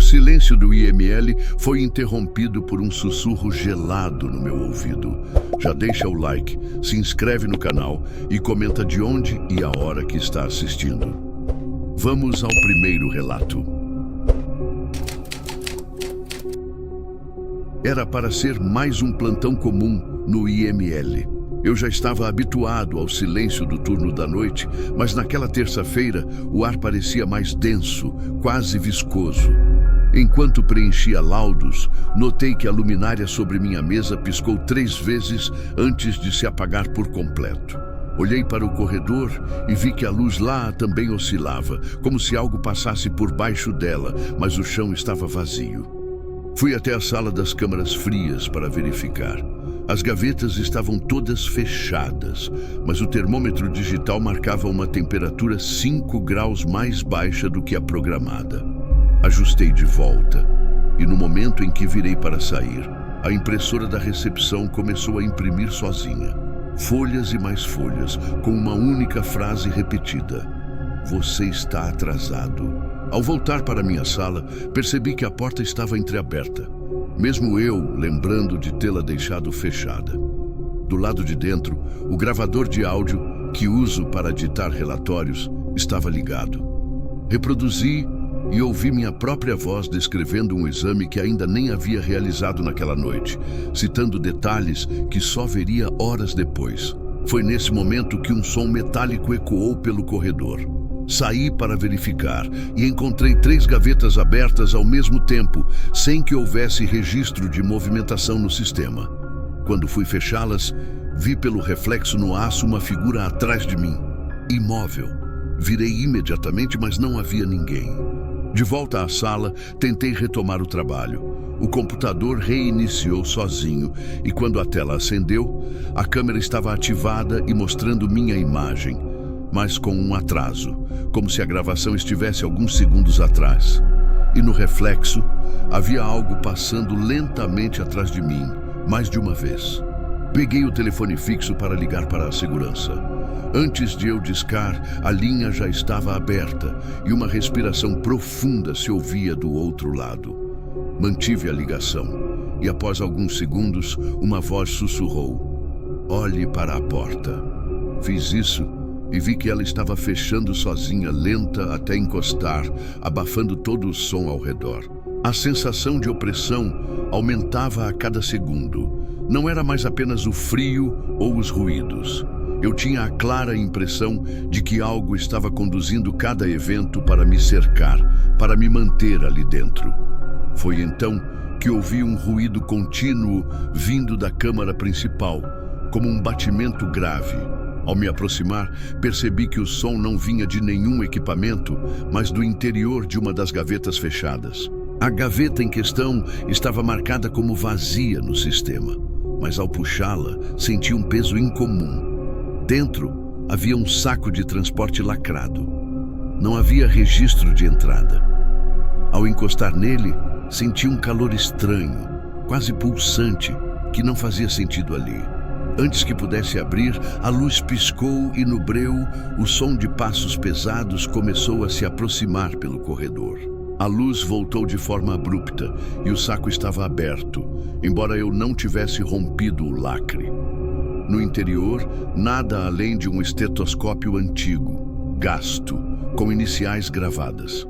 silêncio do IML foi interrompido por um sussurro gelado no meu ouvido. Já deixa o like, se inscreve no canal e comenta de onde e a hora que está assistindo. Vamos ao primeiro relato. Era para ser mais um plantão comum no IML. Eu já estava habituado ao silêncio do turno da noite, mas naquela terça-feira o ar parecia mais denso, quase viscoso. Enquanto preenchia laudos, notei que a luminária sobre minha mesa piscou 3 vezes antes de se apagar por completo. Olhei para o corredor e vi que a luz lá também oscilava, como se algo passasse por baixo dela, mas o chão estava vazio. Fui até a sala das câmaras frias para verificar. As gavetas estavam todas fechadas, mas o termômetro digital marcava uma temperatura 5 graus mais baixa do que a programada. Ajustei de volta, e no momento em que virei para sair, a impressora da recepção começou a imprimir sozinha. Folhas e mais folhas, com uma única frase repetida: "Você está atrasado." Ao voltar para minha sala, percebi que a porta estava entreaberta, mesmo eu lembrando de tê-la deixado fechada. Do lado de dentro, o gravador de áudio, que uso para ditar relatórios, estava ligado. Reproduzi e ouvi minha própria voz descrevendo um exame que ainda nem havia realizado naquela noite, citando detalhes que só veria horas depois. Foi nesse momento que um som metálico ecoou pelo corredor. Saí para verificar e encontrei 3 gavetas abertas ao mesmo tempo, sem que houvesse registro de movimentação no sistema. Quando fui fechá-las, vi pelo reflexo no aço uma figura atrás de mim, imóvel. Virei imediatamente, mas não havia ninguém. De volta à sala, tentei retomar o trabalho. O computador reiniciou sozinho e quando a tela acendeu, a câmera estava ativada e mostrando minha imagem, mas com um atraso, como se a gravação estivesse alguns segundos atrás. E no reflexo, havia algo passando lentamente atrás de mim, mais de uma vez. Peguei o telefone fixo para ligar para a segurança. Antes de eu discar, a linha já estava aberta e uma respiração profunda se ouvia do outro lado. Mantive a ligação e, após alguns segundos, uma voz sussurrou: "Olhe para a porta." Fiz isso e vi que ela estava fechando sozinha, lenta até encostar, abafando todo o som ao redor. A sensação de opressão aumentava a cada segundo. Não era mais apenas o frio ou os ruídos. Eu tinha a clara impressão de que algo estava conduzindo cada evento para me cercar, para me manter ali dentro. Foi então que ouvi um ruído contínuo vindo da câmara principal, como um batimento grave. Ao me aproximar, percebi que o som não vinha de nenhum equipamento, mas do interior de uma das gavetas fechadas. A gaveta em questão estava marcada como vazia no sistema, mas ao puxá-la, senti um peso incomum. Dentro, havia um saco de transporte lacrado. Não havia registro de entrada. Ao encostar nele, senti um calor estranho, quase pulsante, que não fazia sentido ali. Antes que pudesse abrir, a luz piscou e no breu, o som de passos pesados começou a se aproximar pelo corredor. A luz voltou de forma abrupta e o saco estava aberto, embora eu não tivesse rompido o lacre. No interior, nada além de um estetoscópio antigo, gasto, com iniciais gravadas.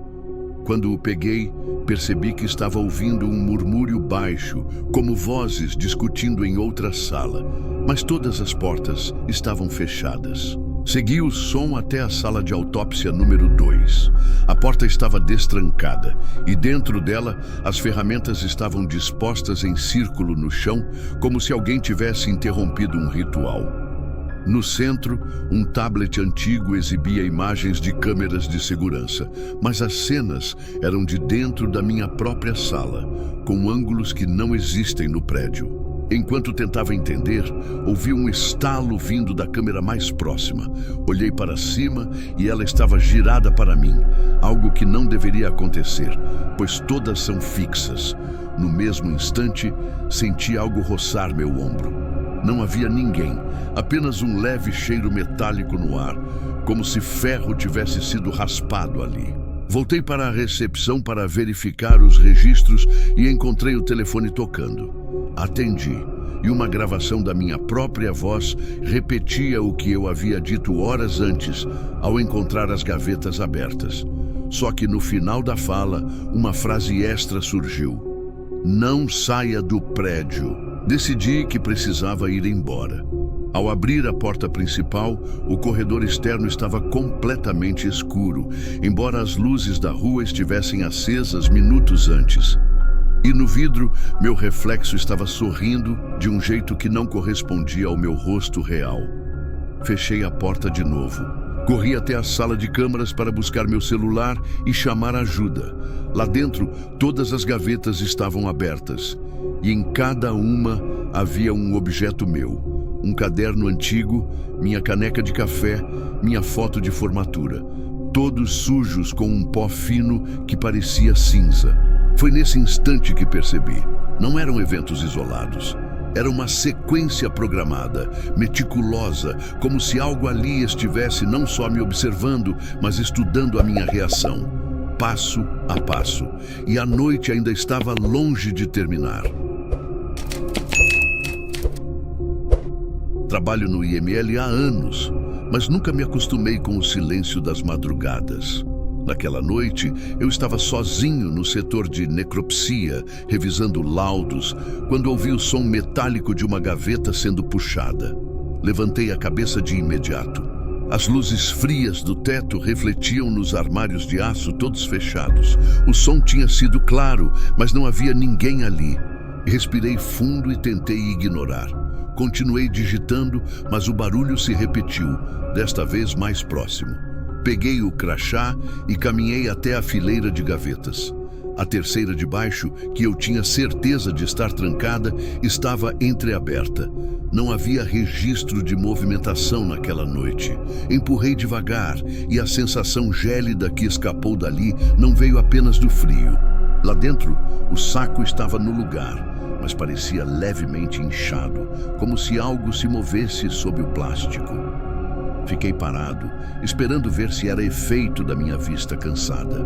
Quando o peguei, percebi que estava ouvindo um murmúrio baixo, como vozes discutindo em outra sala, mas todas as portas estavam fechadas. Segui o som até a sala de autópsia número 2. A porta estava destrancada e dentro dela as ferramentas estavam dispostas em círculo no chão, como se alguém tivesse interrompido um ritual. No centro, um tablet antigo exibia imagens de câmeras de segurança, mas as cenas eram de dentro da minha própria sala, com ângulos que não existem no prédio. Enquanto tentava entender, ouvi um estalo vindo da câmera mais próxima. Olhei para cima e ela estava girada para mim, algo que não deveria acontecer, pois todas são fixas. No mesmo instante, senti algo roçar meu ombro. Não havia ninguém, apenas um leve cheiro metálico no ar, como se ferro tivesse sido raspado ali. Voltei para a recepção para verificar os registros e encontrei o telefone tocando. Atendi, e uma gravação da minha própria voz repetia o que eu havia dito horas antes, ao encontrar as gavetas abertas. Só que no final da fala, uma frase extra surgiu. Não saia do prédio. Decidi que precisava ir embora. Ao abrir a porta principal, o corredor externo estava completamente escuro, embora as luzes da rua estivessem acesas minutos antes. E no vidro, meu reflexo estava sorrindo de um jeito que não correspondia ao meu rosto real. Fechei a porta de novo. Corri até a sala de câmaras para buscar meu celular e chamar ajuda. Lá dentro, todas as gavetas estavam abertas, e em cada uma havia um objeto meu. Um caderno antigo, minha caneca de café, minha foto de formatura. Todos sujos com um pó fino que parecia cinza. Foi nesse instante que percebi. Não eram eventos isolados. Era uma sequência programada, meticulosa, como se algo ali estivesse não só me observando, mas estudando a minha reação, passo a passo. E a noite ainda estava longe de terminar. Trabalho no IML há anos, mas nunca me acostumei com o silêncio das madrugadas. Naquela noite, eu estava sozinho no setor de necropsia, revisando laudos, quando ouvi o som metálico de uma gaveta sendo puxada. Levantei a cabeça de imediato. As luzes frias do teto refletiam nos armários de aço todos fechados. O som tinha sido claro, mas não havia ninguém ali. Respirei fundo e tentei ignorar. Continuei digitando, mas o barulho se repetiu, desta vez mais próximo. Peguei o crachá e caminhei até a fileira de gavetas. A terceira de baixo, que eu tinha certeza de estar trancada, estava entreaberta. Não havia registro de movimentação naquela noite. Empurrei devagar e a sensação gélida que escapou dali não veio apenas do frio. Lá dentro, o saco estava no lugar, mas parecia levemente inchado, como se algo se movesse sob o plástico. Fiquei parado, esperando ver se era efeito da minha vista cansada.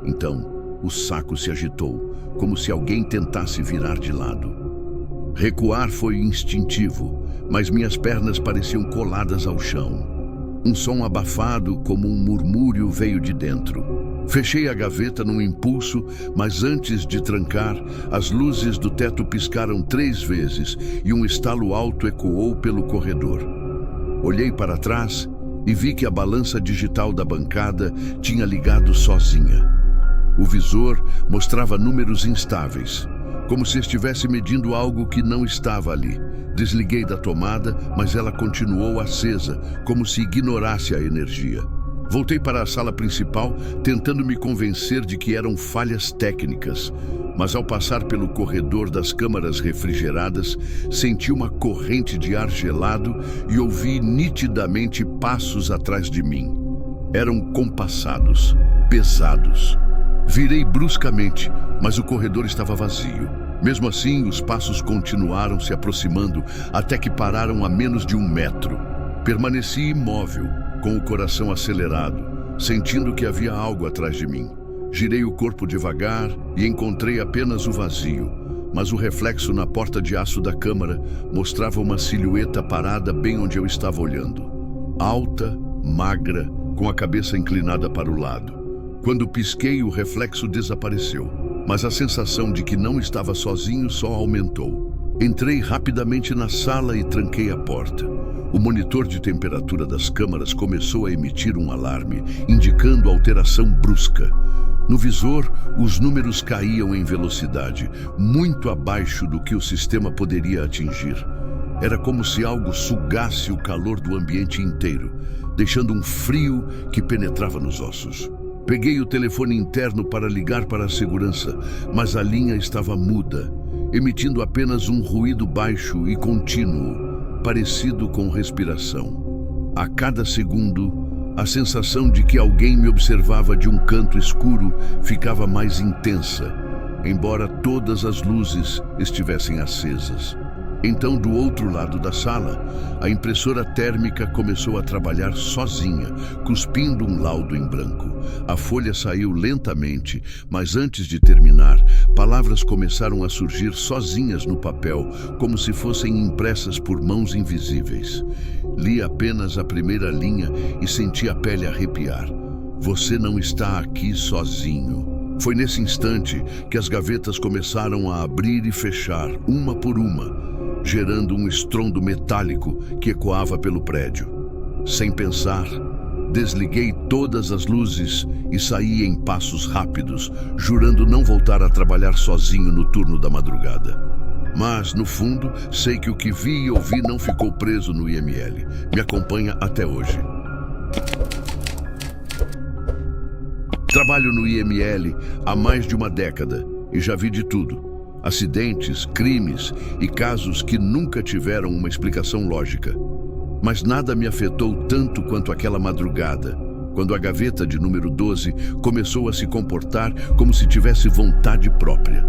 Então, o saco se agitou, como se alguém tentasse virar de lado. Recuar foi instintivo, mas minhas pernas pareciam coladas ao chão. Um som abafado, como um murmúrio, veio de dentro. Fechei a gaveta num impulso, mas antes de trancar, as luzes do teto piscaram 3 vezes e um estalo alto ecoou pelo corredor. Olhei para trás e vi que a balança digital da bancada tinha ligado sozinha. O visor mostrava números instáveis, como se estivesse medindo algo que não estava ali. Desliguei da tomada, mas ela continuou acesa, como se ignorasse a energia. Voltei para a sala principal, tentando me convencer de que eram falhas técnicas, mas ao passar pelo corredor das câmaras refrigeradas, senti uma corrente de ar gelado e ouvi nitidamente passos atrás de mim. Eram compassados, pesados. Virei bruscamente, mas o corredor estava vazio. Mesmo assim, os passos continuaram se aproximando até que pararam a menos de 1 metro. Permaneci imóvel, com o coração acelerado, sentindo que havia algo atrás de mim. Girei o corpo devagar e encontrei apenas o vazio, mas o reflexo na porta de aço da câmara mostrava uma silhueta parada bem onde eu estava olhando. Alta, magra, com a cabeça inclinada para o lado. Quando pisquei, o reflexo desapareceu, mas a sensação de que não estava sozinho só aumentou. Entrei rapidamente na sala e tranquei a porta. O monitor de temperatura das câmaras começou a emitir um alarme, indicando alteração brusca. No visor, os números caíam em velocidade, muito abaixo do que o sistema poderia atingir. Era como se algo sugasse o calor do ambiente inteiro, deixando um frio que penetrava nos ossos. Peguei o telefone interno para ligar para a segurança, mas a linha estava muda, emitindo apenas um ruído baixo e contínuo, parecido com respiração. A cada segundo, a sensação de que alguém me observava de um canto escuro ficava mais intensa, embora todas as luzes estivessem acesas. Então, do outro lado da sala, a impressora térmica começou a trabalhar sozinha, cuspindo um laudo em branco. A folha saiu lentamente, mas antes de terminar, palavras começaram a surgir sozinhas no papel, como se fossem impressas por mãos invisíveis. Li apenas a primeira linha e senti a pele arrepiar. Você não está aqui sozinho. Foi nesse instante que as gavetas começaram a abrir e fechar, uma por uma, gerando um estrondo metálico que ecoava pelo prédio. Sem pensar, desliguei todas as luzes e saí em passos rápidos, jurando não voltar a trabalhar sozinho no turno da madrugada. Mas, no fundo, sei que o que vi e ouvi não ficou preso no IML. Me acompanha até hoje. Trabalho no IML há mais de uma década e já vi de tudo. Acidentes, crimes e casos que nunca tiveram uma explicação lógica. Mas nada me afetou tanto quanto aquela madrugada, quando a gaveta de número 12 começou a se comportar como se tivesse vontade própria.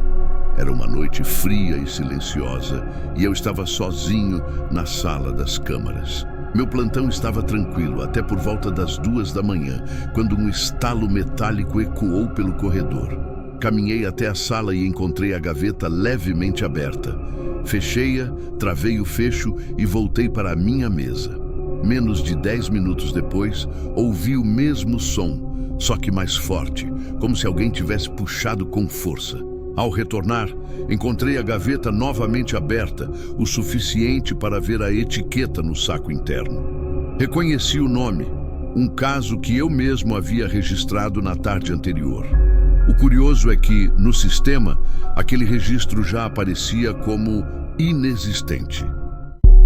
Era uma noite fria e silenciosa e eu estava sozinho na sala das câmaras. Meu plantão estava tranquilo até por volta das 2 da manhã, quando um estalo metálico ecoou pelo corredor. Caminhei até a sala e encontrei a gaveta levemente aberta. Fechei-a, travei o fecho e voltei para a minha mesa. Menos de 10 minutos depois, ouvi o mesmo som, só que mais forte, como se alguém tivesse puxado com força. Ao retornar, encontrei a gaveta novamente aberta, o suficiente para ver a etiqueta no saco interno. Reconheci o nome, um caso que eu mesmo havia registrado na tarde anterior. O curioso é que, no sistema, aquele registro já aparecia como inexistente.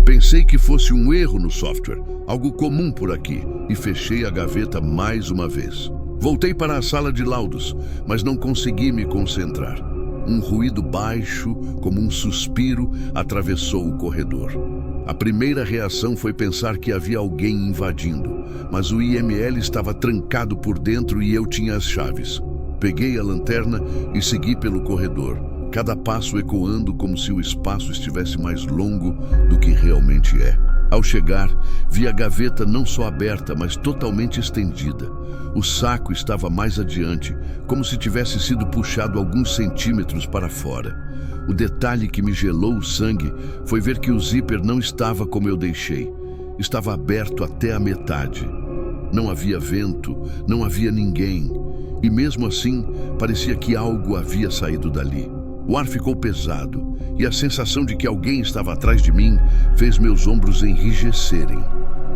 Pensei que fosse um erro no software, algo comum por aqui, e fechei a gaveta mais uma vez. Voltei para a sala de laudos, mas não consegui me concentrar. Um ruído baixo, como um suspiro, atravessou o corredor. A primeira reação foi pensar que havia alguém invadindo, mas o IML estava trancado por dentro e eu tinha as chaves. Peguei a lanterna e segui pelo corredor, cada passo ecoando como se o espaço estivesse mais longo do que realmente é. Ao chegar, vi a gaveta não só aberta, mas totalmente estendida. O saco estava mais adiante, como se tivesse sido puxado alguns centímetros para fora. O detalhe que me gelou o sangue foi ver que o zíper não estava como eu deixei. Estava aberto até a metade. Não havia vento, não havia ninguém. E mesmo assim, parecia que algo havia saído dali. O ar ficou pesado e a sensação de que alguém estava atrás de mim fez meus ombros enrijecerem.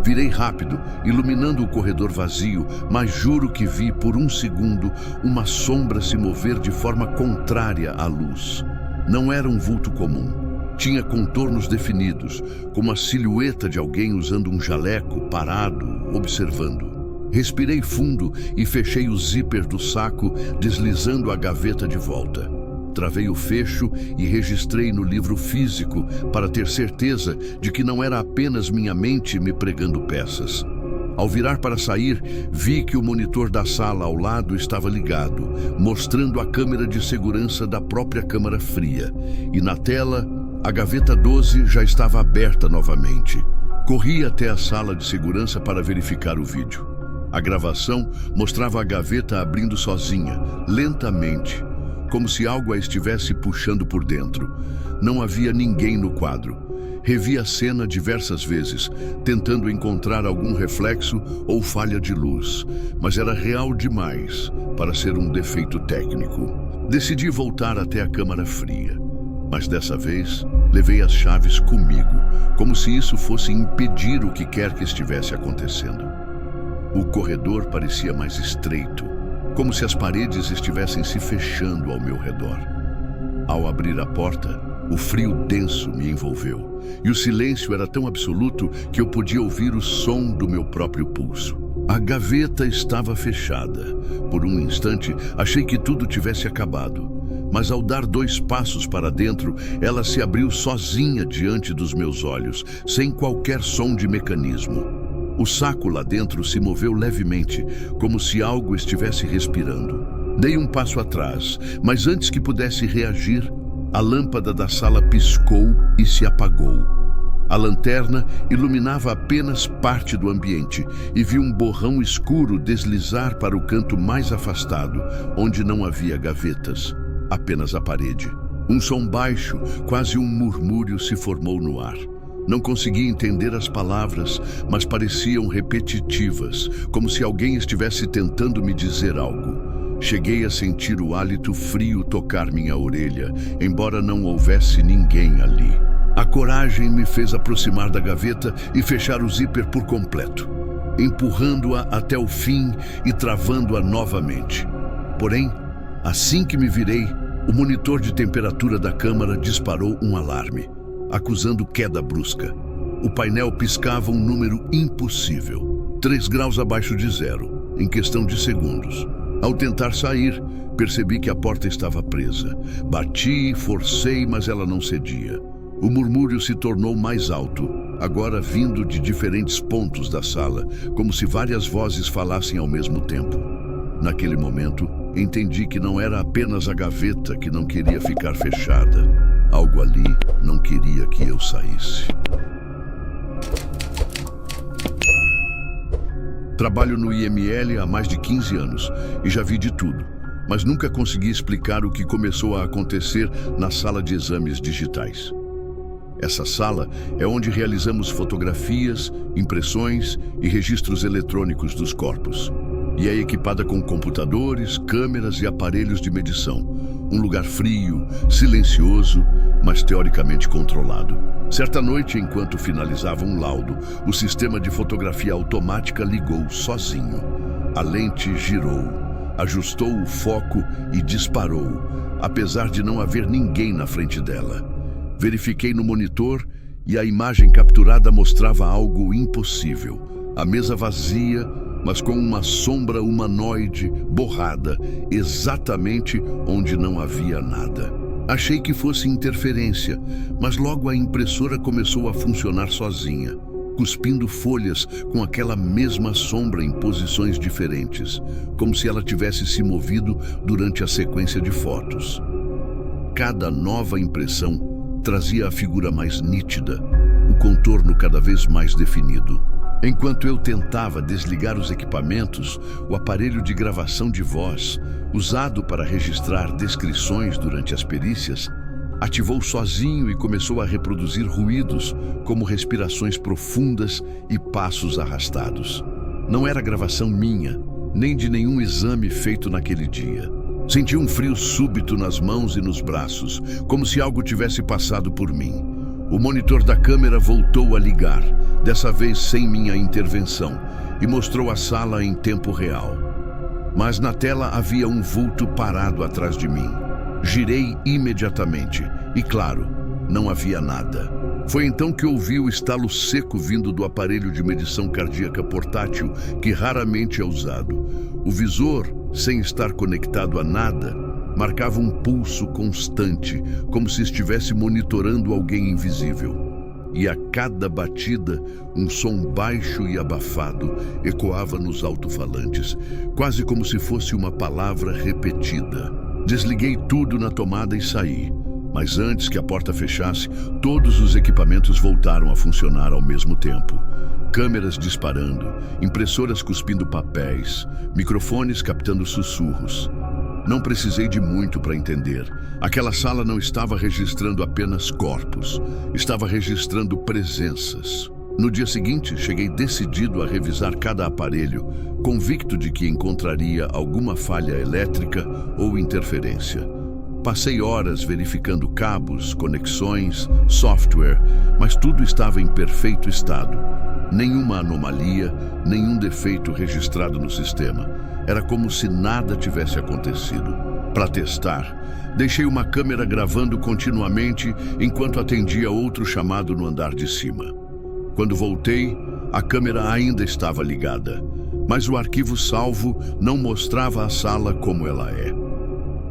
Virei rápido, iluminando o corredor vazio, mas juro que vi por um segundo uma sombra se mover de forma contrária à luz. Não era um vulto comum. Tinha contornos definidos, como a silhueta de alguém usando um jaleco, parado, observando. Respirei fundo e fechei o zíper do saco, deslizando a gaveta de volta. Travei o fecho e registrei no livro físico para ter certeza de que não era apenas minha mente me pregando peças. Ao virar para sair, vi que o monitor da sala ao lado estava ligado, mostrando a câmera de segurança da própria câmara fria. E na tela, a gaveta 12 já estava aberta novamente. Corri até a sala de segurança para verificar o vídeo. A gravação mostrava a gaveta abrindo sozinha, lentamente, como se algo a estivesse puxando por dentro. Não havia ninguém no quadro. Revi a cena diversas vezes, tentando encontrar algum reflexo ou falha de luz, mas era real demais para ser um defeito técnico. Decidi voltar até a câmara fria, mas dessa vez levei as chaves comigo, como se isso fosse impedir o que quer que estivesse acontecendo. O corredor parecia mais estreito, como se as paredes estivessem se fechando ao meu redor. Ao abrir a porta, o frio denso me envolveu, e o silêncio era tão absoluto que eu podia ouvir o som do meu próprio pulso. A gaveta estava fechada. Por um instante, achei que tudo tivesse acabado, mas ao dar 2 passos para dentro, ela se abriu sozinha diante dos meus olhos, sem qualquer som de mecanismo. O saco lá dentro se moveu levemente, como se algo estivesse respirando. Dei um passo atrás, mas antes que pudesse reagir, A lâmpada da sala piscou e se apagou. A lanterna iluminava apenas parte do ambiente e vi um borrão escuro deslizar para o canto mais afastado, onde não havia gavetas, apenas a parede. Um som baixo, quase um murmúrio, se formou no ar. Não conseguia entender as palavras, mas pareciam repetitivas, como se alguém estivesse tentando me dizer algo. Cheguei a sentir o hálito frio tocar minha orelha, embora não houvesse ninguém ali. A coragem me fez aproximar da gaveta e fechar o zíper por completo, empurrando-a até o fim e travando-a novamente. Porém, assim que me virei, o monitor de temperatura da câmara disparou um alarme, acusando queda brusca. O painel piscava um número impossível, 3 graus abaixo de zero, em questão de segundos. Ao tentar sair, percebi que a porta estava presa. Bati, forcei, mas ela não cedia. O murmúrio se tornou mais alto, agora vindo de diferentes pontos da sala, como se várias vozes falassem ao mesmo tempo. Naquele momento, entendi que não era apenas a gaveta que não queria ficar fechada. Algo ali não queria que eu saísse. Trabalho no IML há mais de 15 anos e já vi de tudo, mas nunca consegui explicar o que começou a acontecer na sala de exames digitais. Essa sala é onde realizamos fotografias, impressões e registros eletrônicos dos corpos. E é equipada com computadores, câmeras e aparelhos de medição. Um lugar frio, silencioso, mas teoricamente controlado. Certa noite, enquanto finalizava um laudo, o sistema de fotografia automática ligou sozinho. A lente girou, ajustou o foco e disparou, apesar de não haver ninguém na frente dela. Verifiquei no monitor e a imagem capturada mostrava algo impossível. A mesa vazia, mas com uma sombra humanoide borrada, exatamente onde não havia nada. Achei que fosse interferência, mas logo a impressora começou a funcionar sozinha, cuspindo folhas com aquela mesma sombra em posições diferentes, como se ela tivesse se movido durante a sequência de fotos. Cada nova impressão trazia a figura mais nítida, o contorno cada vez mais definido. Enquanto eu tentava desligar os equipamentos, o aparelho de gravação de voz, usado para registrar descrições durante as perícias, ativou sozinho e começou a reproduzir ruídos, como respirações profundas e passos arrastados. Não era gravação minha, nem de nenhum exame feito naquele dia. Senti um frio súbito nas mãos e nos braços, como se algo tivesse passado por mim. O monitor da câmera voltou a ligar, dessa vez sem minha intervenção, e mostrou a sala em tempo real. Mas na tela havia um vulto parado atrás de mim. Girei imediatamente e, claro, não havia nada. Foi então que ouvi o estalo seco vindo do aparelho de medição cardíaca portátil, que raramente é usado. O visor, sem estar conectado a nada, marcava um pulso constante, como se estivesse monitorando alguém invisível. E a cada batida, um som baixo e abafado ecoava nos alto-falantes, quase como se fosse uma palavra repetida. Desliguei tudo na tomada e saí. Mas antes que a porta fechasse, todos os equipamentos voltaram a funcionar ao mesmo tempo. Câmeras disparando, impressoras cuspindo papéis, microfones captando sussurros. Não precisei de muito para entender. Aquela sala não estava registrando apenas corpos, estava registrando presenças. No dia seguinte, cheguei decidido a revisar cada aparelho, convicto de que encontraria alguma falha elétrica ou interferência. Passei horas verificando cabos, conexões, software, mas tudo estava em perfeito estado. Nenhuma anomalia, nenhum defeito registrado no sistema. Era como se nada tivesse acontecido. Para testar, deixei uma câmera gravando continuamente enquanto atendia outro chamado no andar de cima. Quando voltei, a câmera ainda estava ligada, mas o arquivo salvo não mostrava a sala como ela é.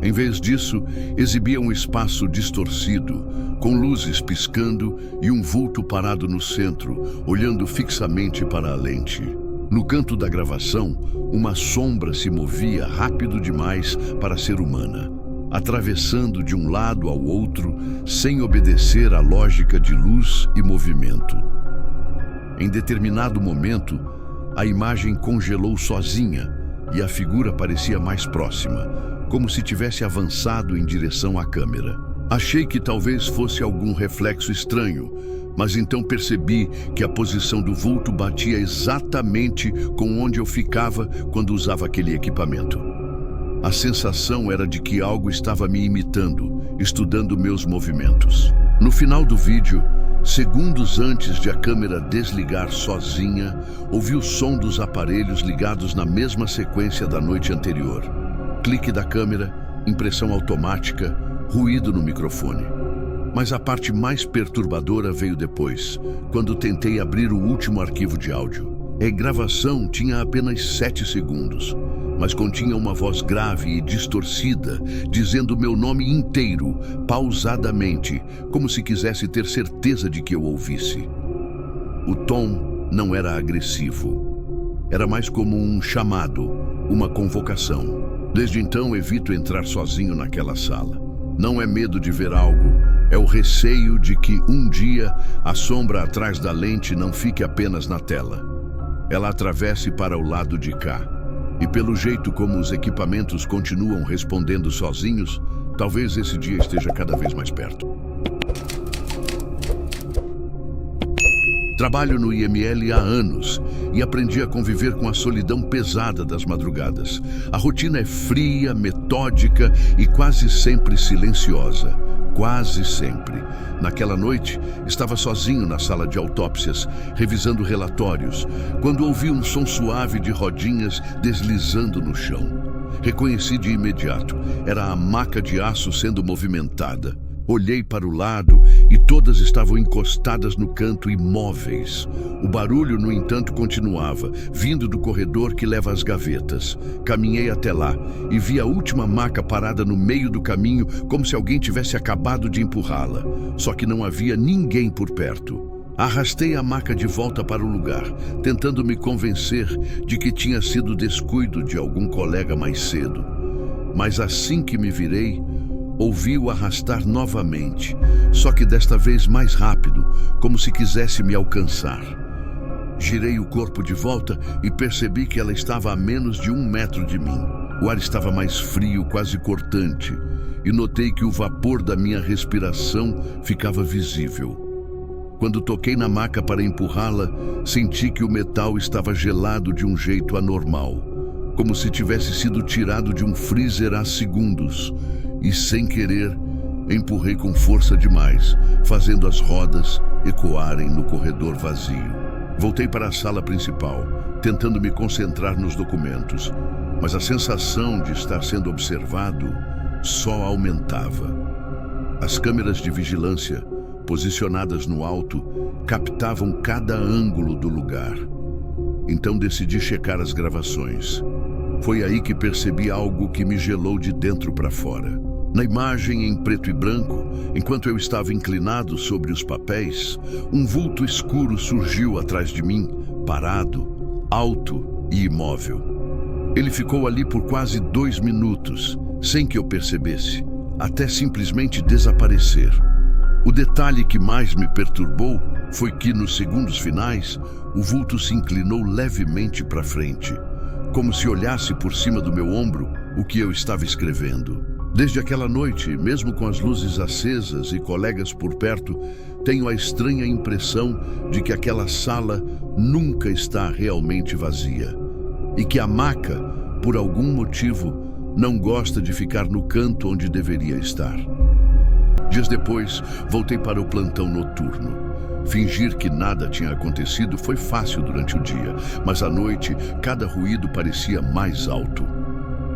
Em vez disso, exibia um espaço distorcido, com luzes piscando e um vulto parado no centro, olhando fixamente para a lente. No canto da gravação, uma sombra se movia rápido demais para ser humana. atravessando de um lado ao outro sem obedecer à lógica de luz e movimento. Em determinado momento, a imagem congelou sozinha e a figura parecia mais próxima, como se tivesse avançado em direção à câmera. Achei que talvez fosse algum reflexo estranho, mas então percebi que a posição do vulto batia exatamente com onde eu ficava quando usava aquele equipamento. A sensação era de que algo estava me imitando, estudando meus movimentos. No final do vídeo, segundos antes de a câmera desligar sozinha, ouvi o som dos aparelhos ligados na mesma sequência da noite anterior. Clique da câmera, impressão automática, ruído no microfone. Mas a parte mais perturbadora veio depois, quando tentei abrir o último arquivo de áudio. A gravação tinha apenas 7 segundos, mas continha uma voz grave e distorcida, dizendo meu nome inteiro, pausadamente, como se quisesse ter certeza de que eu ouvisse. O tom não era agressivo. Era mais como um chamado, uma convocação. Desde então evito entrar sozinho naquela sala. Não é medo de ver algo, é o receio de que um dia a sombra atrás da lente não fique apenas na tela. Ela atravesse para o lado de cá. E pelo jeito como os equipamentos continuam respondendo sozinhos, talvez esse dia esteja cada vez mais perto. Trabalho no IML há anos e aprendi a conviver com a solidão pesada das madrugadas. A rotina é fria, metódica e quase sempre silenciosa. Quase sempre. Naquela noite, estava sozinho na sala de autópsias, revisando relatórios, quando ouvi um som suave de rodinhas deslizando no chão. Reconheci de imediato. Era a maca de aço sendo movimentada. Olhei para o lado e todas estavam encostadas no canto, imóveis. O barulho, no entanto, continuava, vindo do corredor que leva às gavetas. Caminhei até lá e vi a última maca parada no meio do caminho, como se alguém tivesse acabado de empurrá-la. Só que não havia ninguém por perto. Arrastei a maca de volta para o lugar, tentando me convencer de que tinha sido descuido de algum colega mais cedo. Mas assim que me virei, ouvi-o arrastar novamente, só que desta vez mais rápido, como se quisesse me alcançar. Girei o corpo de volta e percebi que ela estava a menos de 1 metro de mim. O ar estava mais frio, quase cortante, e notei que o vapor da minha respiração ficava visível. Quando toquei na maca para empurrá-la, senti que o metal estava gelado de um jeito anormal, como se tivesse sido tirado de um freezer há segundos. E, sem querer, empurrei com força demais, fazendo as rodas ecoarem no corredor vazio. Voltei para a sala principal, tentando me concentrar nos documentos, mas a sensação de estar sendo observado só aumentava. As câmeras de vigilância, posicionadas no alto, captavam cada ângulo do lugar. Então decidi checar as gravações. Foi aí que percebi algo que me gelou de dentro para fora. Na imagem em preto e branco, enquanto eu estava inclinado sobre os papéis, um vulto escuro surgiu atrás de mim, parado, alto e imóvel. Ele ficou ali por quase 2 minutos, sem que eu percebesse, até simplesmente desaparecer. O detalhe que mais me perturbou foi que, nos segundos finais, o vulto se inclinou levemente para frente, como se olhasse por cima do meu ombro o que eu estava escrevendo. Desde aquela noite, mesmo com as luzes acesas e colegas por perto, tenho a estranha impressão de que aquela sala nunca está realmente vazia e que a maca, por algum motivo, não gosta de ficar no canto onde deveria estar. Dias depois, voltei para o plantão noturno. Fingir que nada tinha acontecido foi fácil durante o dia, mas à noite, cada ruído parecia mais alto.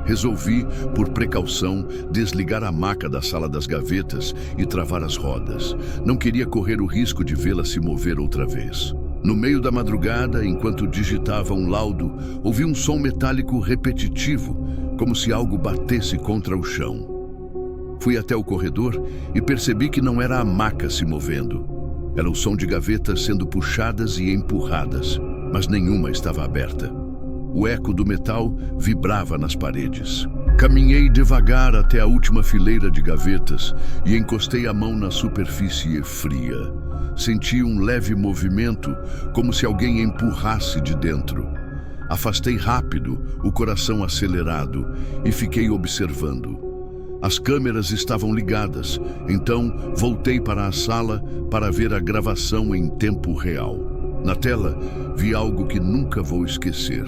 Resolvi, por precaução, desligar a maca da sala das gavetas e travar as rodas. Não queria correr o risco de vê-la se mover outra vez. No meio da madrugada, enquanto digitava um laudo, ouvi um som metálico repetitivo, como se algo batesse contra o chão. Fui até o corredor e percebi que não era a maca se movendo. Era o som de gavetas sendo puxadas e empurradas, mas nenhuma estava aberta. O eco do metal vibrava nas paredes. Caminhei devagar até a última fileira de gavetas e encostei a mão na superfície fria. Senti um leve movimento, como se alguém empurrasse de dentro. Afastei rápido, o coração acelerado, e fiquei observando. As câmeras estavam ligadas, então voltei para a sala para ver a gravação em tempo real. Na tela, vi algo que nunca vou esquecer.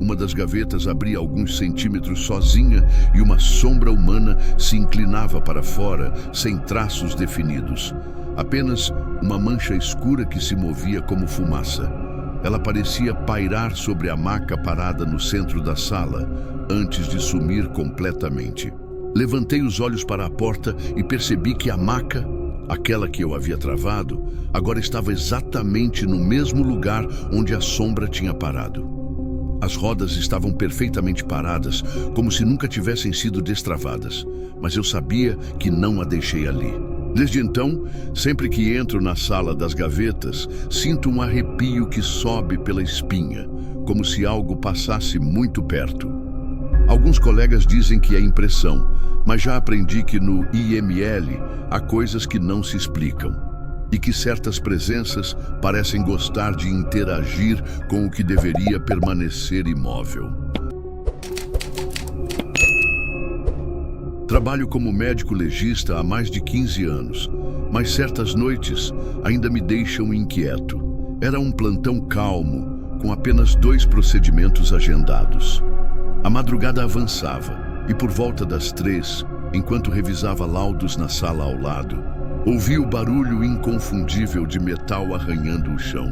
Uma das gavetas abria alguns centímetros sozinha e uma sombra humana se inclinava para fora, sem traços definidos. Apenas uma mancha escura que se movia como fumaça. Ela parecia pairar sobre a maca parada no centro da sala, antes de sumir completamente. Levantei os olhos para a porta e percebi que a maca, aquela que eu havia travado, agora estava exatamente no mesmo lugar onde a sombra tinha parado. As rodas estavam perfeitamente paradas, como se nunca tivessem sido destravadas, mas eu sabia que não a deixei ali. Desde então, sempre que entro na sala das gavetas, sinto um arrepio que sobe pela espinha, como se algo passasse muito perto. Alguns colegas dizem que é impressão, mas já aprendi que no IML há coisas que não se explicam e que certas presenças parecem gostar de interagir com o que deveria permanecer imóvel. Trabalho como médico legista há mais de 15 anos, mas certas noites ainda me deixam inquieto. Era um plantão calmo, com apenas 2 procedimentos agendados. A madrugada avançava e por volta das 3, enquanto revisava laudos na sala ao lado, ouvi o barulho inconfundível de metal arranhando o chão.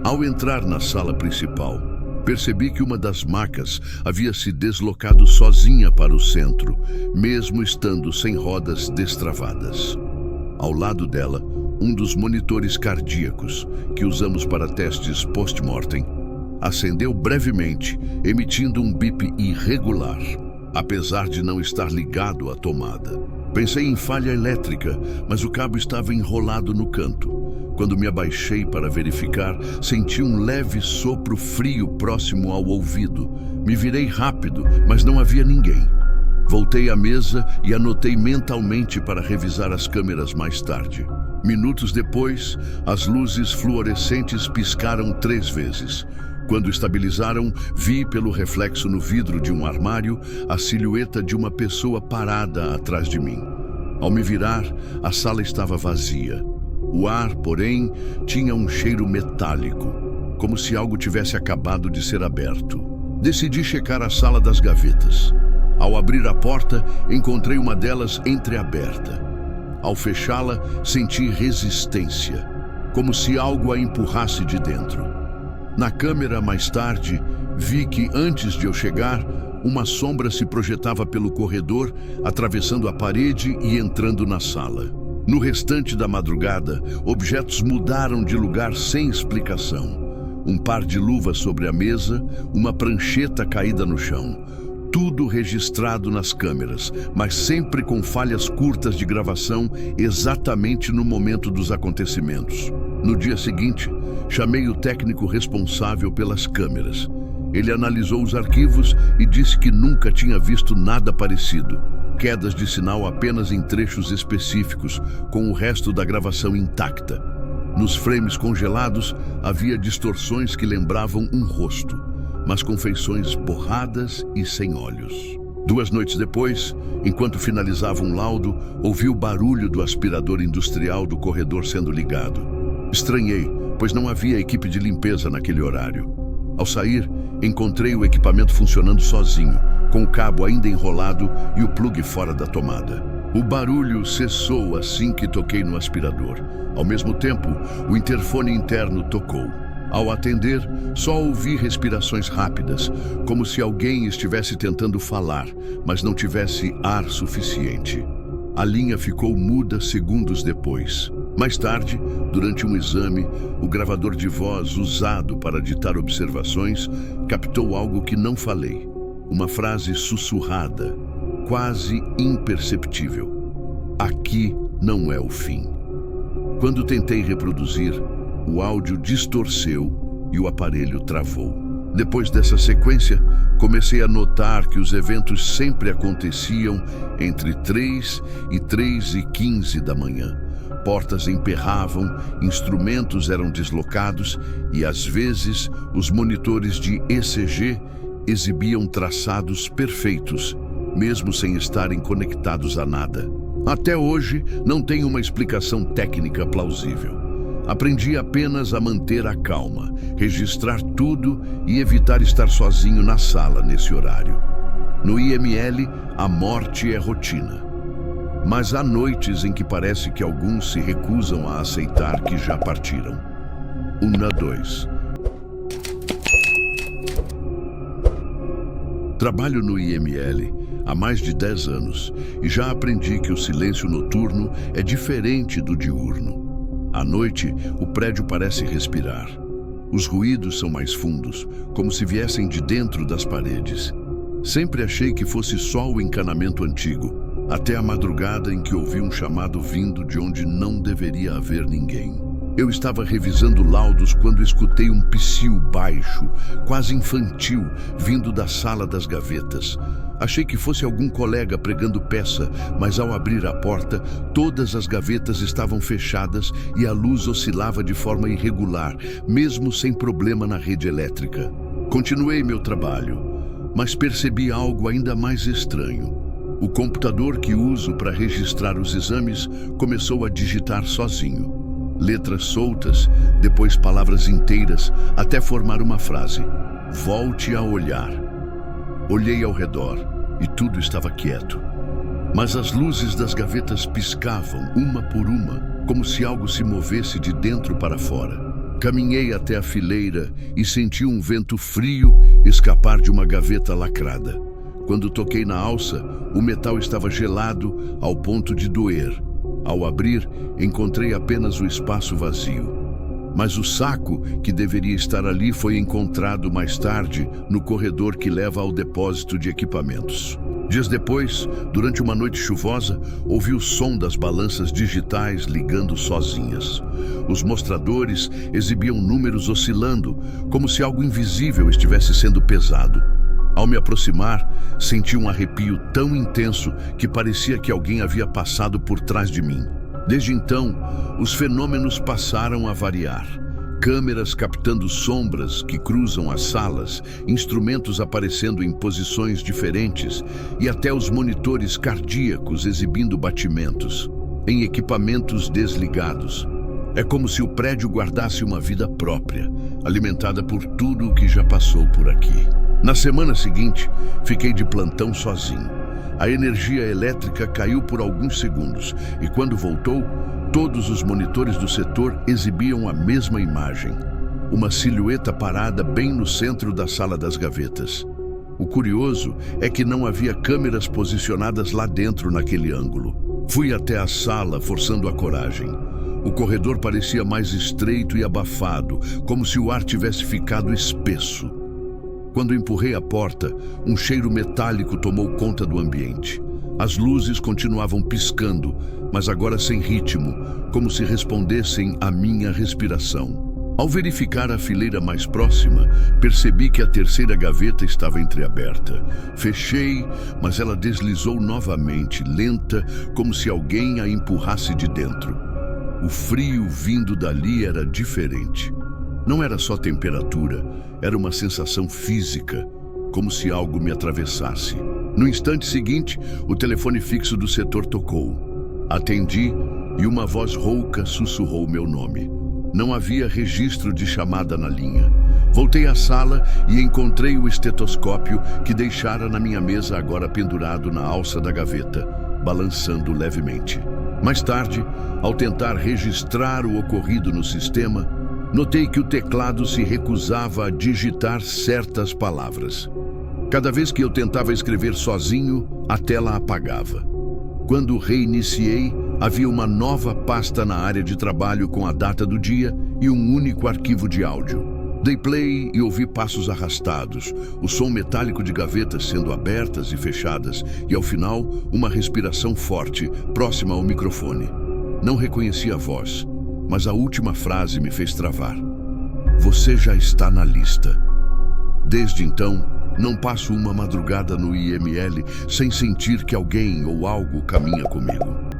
Ao entrar na sala principal, percebi que uma das macas havia se deslocado sozinha para o centro, mesmo estando sem rodas destravadas. Ao lado dela, um dos monitores cardíacos, que usamos para testes post-mortem, acendeu brevemente, emitindo um bip irregular, apesar de não estar ligado à tomada. Pensei em falha elétrica, mas o cabo estava enrolado no canto. Quando me abaixei para verificar, senti um leve sopro frio próximo ao ouvido. Me virei rápido, mas não havia ninguém. Voltei à mesa e anotei mentalmente para revisar as câmeras mais tarde. Minutos depois, as luzes fluorescentes piscaram 3 vezes. Quando estabilizaram, vi pelo reflexo no vidro de um armário a silhueta de uma pessoa parada atrás de mim. Ao me virar, a sala estava vazia. O ar, porém, tinha um cheiro metálico, como se algo tivesse acabado de ser aberto. Decidi checar a sala das gavetas. Ao abrir a porta, encontrei uma delas entreaberta. Ao fechá-la, senti resistência, como se algo a empurrasse de dentro. Na câmera, mais tarde, vi que, antes de eu chegar, uma sombra se projetava pelo corredor, atravessando a parede e entrando na sala. No restante da madrugada, objetos mudaram de lugar sem explicação. Um par de luvas sobre a mesa, uma prancheta caída no chão. Tudo registrado nas câmeras, mas sempre com falhas curtas de gravação exatamente no momento dos acontecimentos. No dia seguinte, chamei o técnico responsável pelas câmeras. Ele analisou os arquivos e disse que nunca tinha visto nada parecido. Quedas de sinal apenas em trechos específicos, com o resto da gravação intacta. Nos frames congelados, havia distorções que lembravam um rosto, mas com feições borradas e sem olhos. 2 noites depois, enquanto finalizava um laudo, ouvi o barulho do aspirador industrial do corredor sendo ligado. Estranhei, pois não havia equipe de limpeza naquele horário. Ao sair, encontrei o equipamento funcionando sozinho, com o cabo ainda enrolado e o plugue fora da tomada. O barulho cessou assim que toquei no aspirador. Ao mesmo tempo, o interfone interno tocou. Ao atender, só ouvi respirações rápidas, como se alguém estivesse tentando falar, mas não tivesse ar suficiente. A linha ficou muda segundos depois. Mais tarde, durante um exame, o gravador de voz usado para ditar observações captou algo que não falei. Uma frase sussurrada, quase imperceptível. Aqui não é o fim. Quando tentei reproduzir, o áudio distorceu e o aparelho travou. Depois dessa sequência, comecei a notar que os eventos sempre aconteciam entre 3 e 3h15 da manhã. Portas emperravam, instrumentos eram deslocados e, às vezes, os monitores de ECG exibiam traçados perfeitos, mesmo sem estarem conectados a nada. Até hoje, não tenho uma explicação técnica plausível. Aprendi apenas a manter a calma, registrar tudo e evitar estar sozinho na sala nesse horário. No IML, a morte é rotina. Mas há noites em que parece que alguns se recusam a aceitar que já partiram. 2. Trabalho no IML há mais de 10 anos e já aprendi que o silêncio noturno é diferente do diurno. À noite, o prédio parece respirar. Os ruídos são mais fundos, como se viessem de dentro das paredes. Sempre achei que fosse só o encanamento antigo, até a madrugada em que ouvi um chamado vindo de onde não deveria haver ninguém. Eu estava revisando laudos quando escutei um psiu baixo, quase infantil, vindo da sala das gavetas. Achei que fosse algum colega pregando peça, mas ao abrir a porta, todas as gavetas estavam fechadas e a luz oscilava de forma irregular, mesmo sem problema na rede elétrica. Continuei meu trabalho, mas percebi algo ainda mais estranho. O computador que uso para registrar os exames começou a digitar sozinho. Letras soltas, depois palavras inteiras, até formar uma frase. Volte a olhar. Olhei ao redor e tudo estava quieto. Mas as luzes das gavetas piscavam, uma por uma, como se algo se movesse de dentro para fora. Caminhei até a fileira e senti um vento frio escapar de uma gaveta lacrada. Quando toquei na alça, o metal estava gelado ao ponto de doer. Ao abrir, encontrei apenas o espaço vazio. Mas o saco que deveria estar ali foi encontrado mais tarde no corredor que leva ao depósito de equipamentos. Dias depois, durante uma noite chuvosa, ouvi o som das balanças digitais ligando sozinhas. Os mostradores exibiam números oscilando, como se algo invisível estivesse sendo pesado. Ao me aproximar, senti um arrepio tão intenso que parecia que alguém havia passado por trás de mim. Desde então, os fenômenos passaram a variar. Câmeras captando sombras que cruzam as salas, instrumentos aparecendo em posições diferentes e até os monitores cardíacos exibindo batimentos, em equipamentos desligados. É como se o prédio guardasse uma vida própria, alimentada por tudo o que já passou por aqui. Na semana seguinte, fiquei de plantão sozinho. A energia elétrica caiu por alguns segundos e, quando voltou, todos os monitores do setor exibiam a mesma imagem. Uma silhueta parada bem no centro da sala das gavetas. O curioso é que não havia câmeras posicionadas lá dentro naquele ângulo. Fui até a sala, forçando a coragem. O corredor parecia mais estreito e abafado, como se o ar tivesse ficado espesso. Quando empurrei a porta, um cheiro metálico tomou conta do ambiente. As luzes continuavam piscando, mas agora sem ritmo, como se respondessem à minha respiração. Ao verificar a fileira mais próxima, percebi que a terceira gaveta estava entreaberta. Fechei, mas ela deslizou novamente, lenta, como se alguém a empurrasse de dentro. O frio vindo dali era diferente. Não era só temperatura, era uma sensação física, como se algo me atravessasse. No instante seguinte, o telefone fixo do setor tocou. Atendi e uma voz rouca sussurrou meu nome. Não havia registro de chamada na linha. Voltei à sala e encontrei o estetoscópio que deixara na minha mesa, agora pendurado na alça da gaveta, balançando levemente. Mais tarde, ao tentar registrar o ocorrido no sistema, notei que o teclado se recusava a digitar certas palavras. Cada vez que eu tentava escrever sozinho, a tela apagava. Quando reiniciei, havia uma nova pasta na área de trabalho com a data do dia e um único arquivo de áudio. Dei play e ouvi passos arrastados, o som metálico de gavetas sendo abertas e fechadas e, ao final, uma respiração forte, próxima ao microfone. Não reconheci a voz, mas a última frase me fez travar. Você já está na lista. Desde então, não passo uma madrugada no IML sem sentir que alguém ou algo caminha comigo.